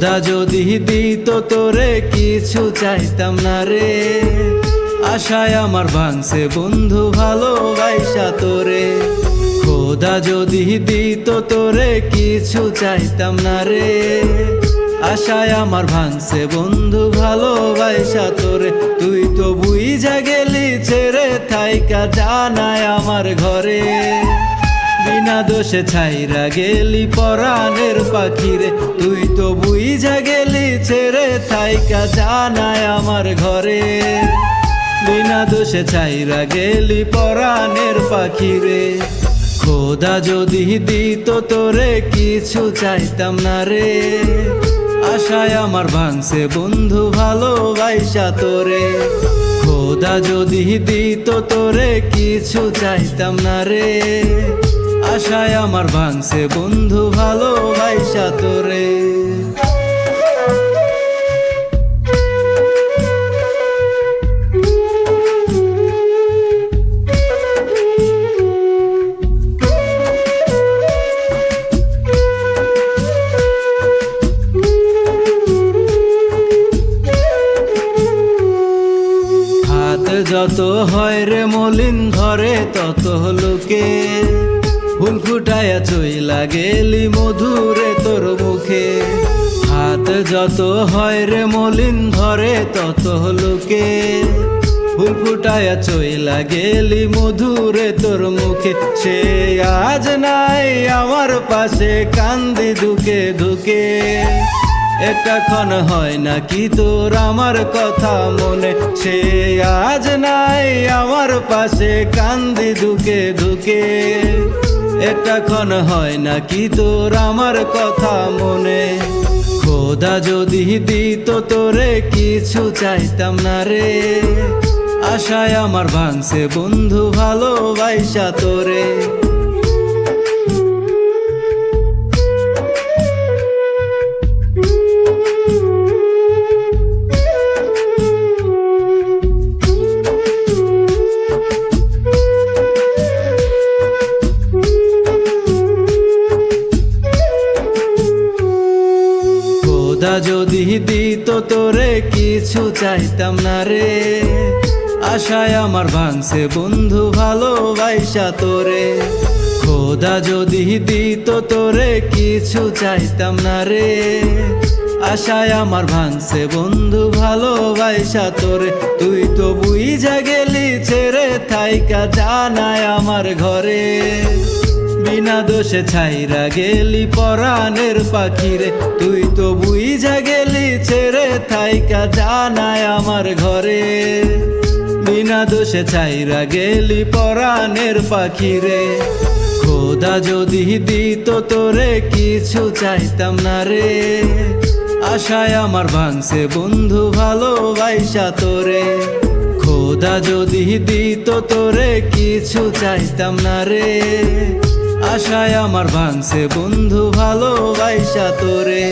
খোদা যদি দিত তোরে কিছু চাইতাম না রে, আশায় আমার ভাঙছে বন্ধু ভালোবাসা তোরে। খোদা যদি দিত তোরে কিছু চাইতাম না রে, আশায় আমার ভাঙছে বন্ধু ভালোবাসা তোরে। তুই তো বুইঝা গেলি ছেড়ে থাইকা জানায় আমার ঘরে, বিনা দোষে ছাইরা গেলি পরাণের পাখিরে। তুই তো বুইঝা গেলি ছেড়ে থাইকা জানায় আমার ঘরে, বিনা দোষে ছাইরা গেলি পরাণের পাখিরে। খোদা যদি দিত তোরে কিছু চাইতাম না রে, আশায় আমার ভাঙছে বন্ধু ভালোবাসা তোরে। খোদা যদি দিত তোরে কিছু চাইতাম না রে, আশায় আমার ভাঙছে বন্ধু ভালোবাসা তোরে। যত হয় রে মলিন ঘরে তত লোকে, ফুল ফুটায়া চইলা গেলি মধুরে তোর মুখে। হাত যত হয় রে মলিন ঘরে তত লোকে, ফুল ফুটায়া চইলা গেলি মধুরে তোর মুখে। সে আজ নাই আমার পাশে কান্দি ধুকে ধুকে, একটা ক্ষণ হয় না কি তোর আমার কথা মনে। সে আজ নাই আমার পাশে কান্দি ধুকে ধুকে, একটা ক্ষণ হয় না কি তোর আমার কথা মনে। খোদা যদি দিত তোরে কিছু চাইতাম না রে, আশায় আমার ভাঙছে বন্ধু ভালোবাসা তোরে। খোদা যদি দিত তোরে কিছু চাইতাম না রে, আশায় আমার ভাঙছে বন্ধু ভালোবাসা তোরে। খোদা যদি দিত তোরে কিছু চাইতাম না রে, আশায় আমার ভাঙছে বন্ধু ভালোবাসা তোরে। তুই তো বুইঝা গেলি ছেড়ে থাইকা জানায় আমার ঘরে, বিনা দোষে ছাইরা গেলি পরাণের পাখিরে। তুই তো বুইঝা গেলি ছেড়ে থাইকা জানায় আমার ঘরে, বিনা দোষে ছাইরা গেলি পরাণের পাখিরে। খোদা যদি দিত তোরে কিছু চাইতাম না রে, আশায় আমার ভাঙছে বন্ধু ভালোবাসা তোরে। খোদা যদি দিত তোরে কিছু চাইতাম না রে, আশায় আমার ভাঙছে বন্ধু ভালোবাসা তোরে।